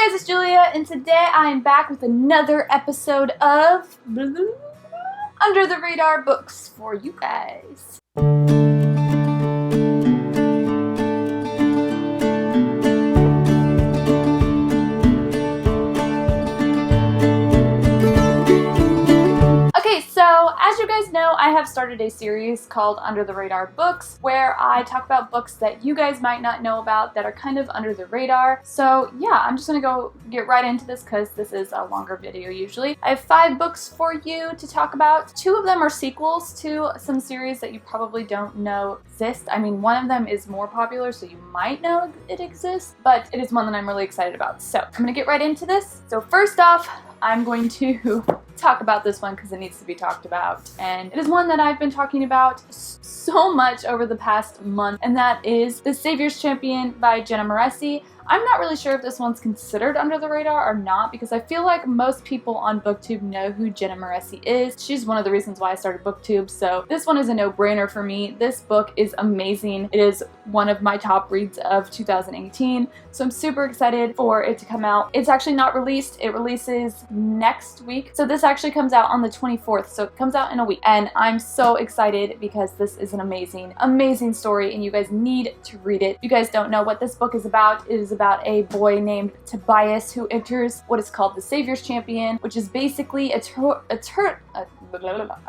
guys, it's Julia, and today I am back with another episode of Under the Radar Books for you guys. Okay, so as you guys know, I have started a series called Under the Radar Books where I talk about books that you guys might not know about that are kind of under the radar. So yeah, I'm just gonna go get right into this because this is a longer video usually. I have 5 books for you to talk about. 2 of them are sequels to some series that you probably don't know exist. I mean, one of them is more popular, so you might know it exists, but it is one that I'm really excited about. So I'm gonna get right into this. So first off, I'm going to talk about this one because it needs to be talked about, and it is one that I've been talking about so much over the past month, and that is The Savior's Champion by Jenna Moreci. I'm not really sure if this one's considered under the radar or not because I feel like most people on BookTube know who Jenna Moreci is. She's one of the reasons why I started BookTube, so this one is a no-brainer for me. This book is amazing. It is one of my top reads of 2018, so I'm super excited for it to come out. It's actually not released. It releases next week, so this actually comes out on the 24th, so it comes out in a week, and I'm so excited because this is an amazing, amazing story, and you guys need to read it. If you guys don't know what this book is about, it is about a boy named Tobias who enters what is called the Savior's Champion, which is basically a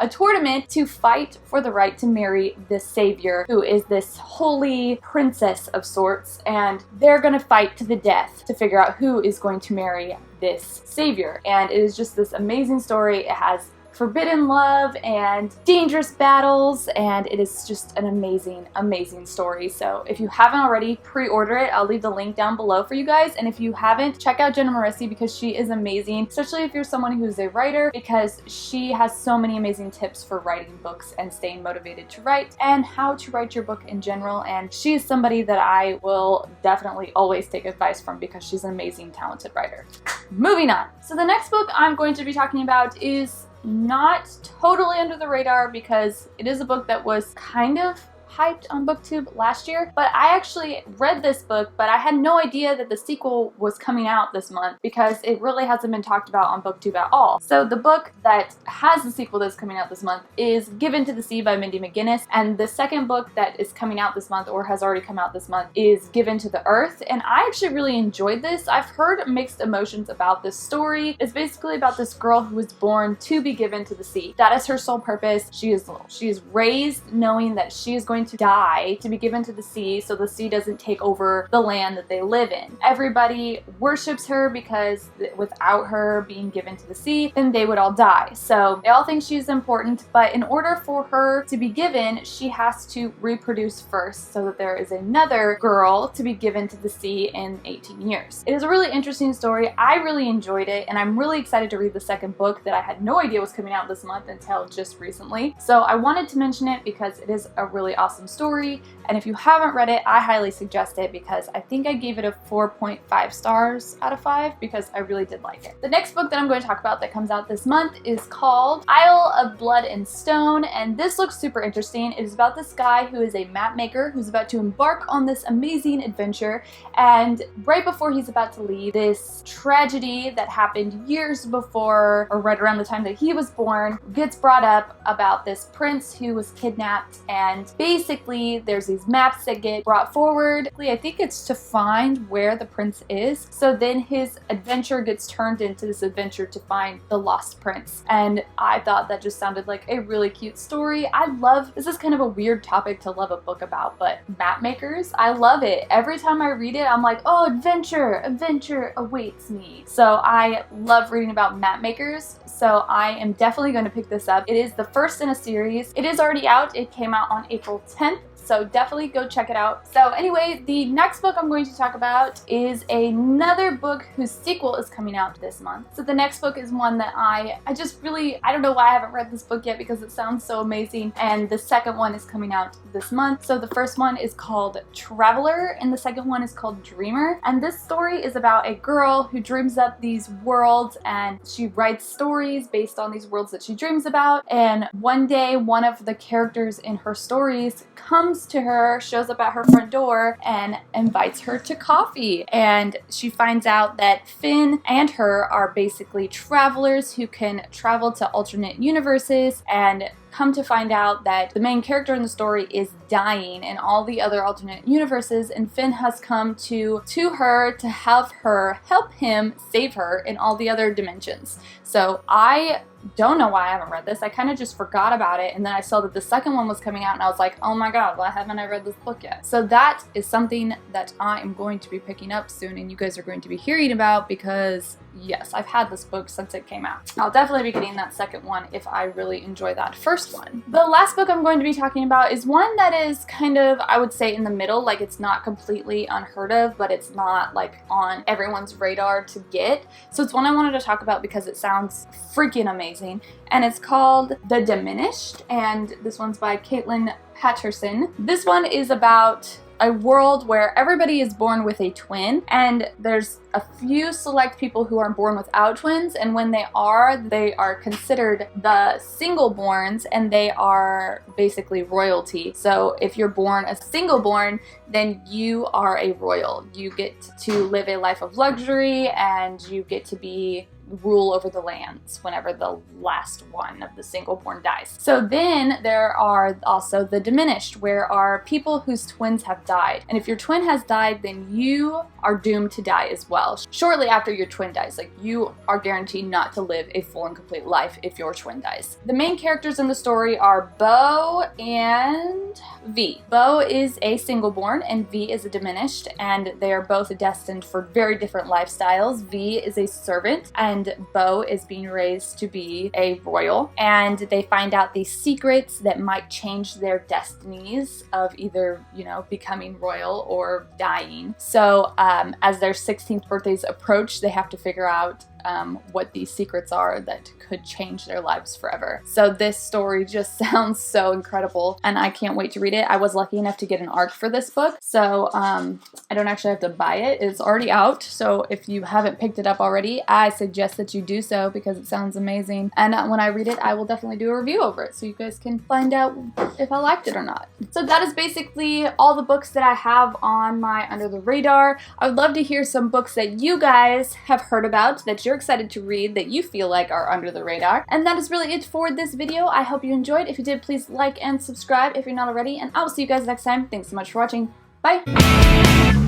tournament to fight for the right to marry the Savior, who is this holy princess of sorts, and they're gonna fight to the death to figure out who is going to marry this Savior. And it is just this amazing story. It has forbidden love and dangerous battles, and it is just an amazing, amazing story. So if you haven't already, pre-order it. I'll leave the link down below for you guys, and if you haven't, check out Jenna Moreci because she is amazing, especially if you're someone who's a writer, because she has so many amazing tips for writing books and staying motivated to write and how to write your book in general, and she is somebody that I will definitely always take advice from because she's an amazing, talented writer. Moving on. So the next book I'm going to be talking about is not totally under the radar because it is a book that was kind of hyped on BookTube last year, but I actually read this book, but I had no idea that the sequel was coming out this month because it really hasn't been talked about on BookTube at all. So the book that has the sequel that's coming out this month is Given to the Sea by Mindy McGinnis, and the second book that is coming out this month or has already come out this month is Given to the Earth, and I actually really enjoyed this. I've heard mixed emotions about this story. It's basically about this girl who was born to be given to the sea. That is her sole purpose. She is raised knowing that she is going to die to be given to the sea so the sea doesn't take over the land that they live in. Everybody worships her because without her being given to the sea, then they would all die. So they all think she's important, but in order for her to be given, she has to reproduce first so that there is another girl to be given to the sea in 18 years. It is a really interesting story. I really enjoyed it, and I'm really excited to read the second book that I had no idea was coming out this month until just recently. So I wanted to mention it because it is a really awesome story, and if you haven't read it, I highly suggest it because I think I gave it a 4.5 stars out of 5 because I really did like it. The next book that I'm going to talk about that comes out this month is called Isle of Blood and Stone, and this looks super interesting. It is about this guy who is a map maker who's about to embark on this amazing adventure, and right before he's about to leave, this tragedy that happened years before, or right around the time that he was born, gets brought up about this prince who was kidnapped, and basically there's these maps that get brought forward. I think it's to find where the prince is. So then his adventure gets turned into this adventure to find the lost prince. And I thought that just sounded like a really cute story. This is kind of a weird topic to love a book about, but map makers, I love it. Every time I read it, I'm like, oh, adventure, adventure awaits me. So I love reading about map makers. So I am definitely going to pick this up. It is the first in a series. It is already out. It came out on April 10th. So definitely go check it out. So anyway, the next book I'm going to talk about is another book whose sequel is coming out this month. So the next book is one that I don't know why I haven't read this book yet because it sounds so amazing. And the second one is coming out this month. So the first one is called Traveler and the second one is called Dreamer. And this story is about a girl who dreams up these worlds and she writes stories based on these worlds that she dreams about. And one day, one of the characters in her stories comes comes to her, shows up at her front door, and invites her to coffee. And she finds out that Finn and her are basically travelers who can travel to alternate universes, and come to find out that the main character in the story is dying in all the other alternate universes, and Finn has come to her to have her help him save her in all the other dimensions. So I don't know why I haven't read this. I kind of just forgot about it, and then I saw that the second one was coming out, and I was like, oh my god, why haven't I read this book yet? So that is something that I am going to be picking up soon, and you guys are going to be hearing about, because yes, I've had this book since it came out. I'll definitely be getting that second one if I really enjoy that first one. The last book I'm going to be talking about is one that is kind of, I would say, in the middle. Like, it's not completely unheard of, but it's not like on everyone's radar to get. So it's one I wanted to talk about because it sounds freaking amazing, and it's called The Diminished, and this one's by Caitlin Patterson. This one is about a world where everybody is born with a twin, and there's a few select people who are born without twins, and when they are considered the single-borns, and they are basically royalty. So if you're born a single-born, then you are a royal. You get to live a life of luxury, and you get to rule over the lands whenever the last one of the single-born dies. So then there are also the diminished, where are people whose twins have died. And if your twin has died, then you are doomed to die as well. Shortly after your twin dies, like, you are guaranteed not to live a full and complete life if your twin dies. The main characters in the story are Bo and V. Bo is a single-born and V is a diminished, and they are both destined for very different lifestyles. V is a servant, and Bo is being raised to be a royal, and they find out these secrets that might change their destinies of either, becoming royal or dying. So as their 16th birthdays approach, they have to figure out what these secrets are that could change their lives forever. So this story just sounds so incredible, and I can't wait to read it. I was lucky enough to get an ARC for this book, so I don't actually have to buy it. It's already out, so if you haven't picked it up already, I suggest that you do so because it sounds amazing. And when I read it, I will definitely do a review over it so you guys can find out if I liked it or not. So that is basically all the books that I have on my Under the Radar. I would love to hear some books that you guys have heard about, that you're excited to read, that you feel like are under the radar. And that is really it for this video. I hope you enjoyed. If you did, please like and subscribe if you're not already, and I will see you guys next time. Thanks so much for watching. Bye!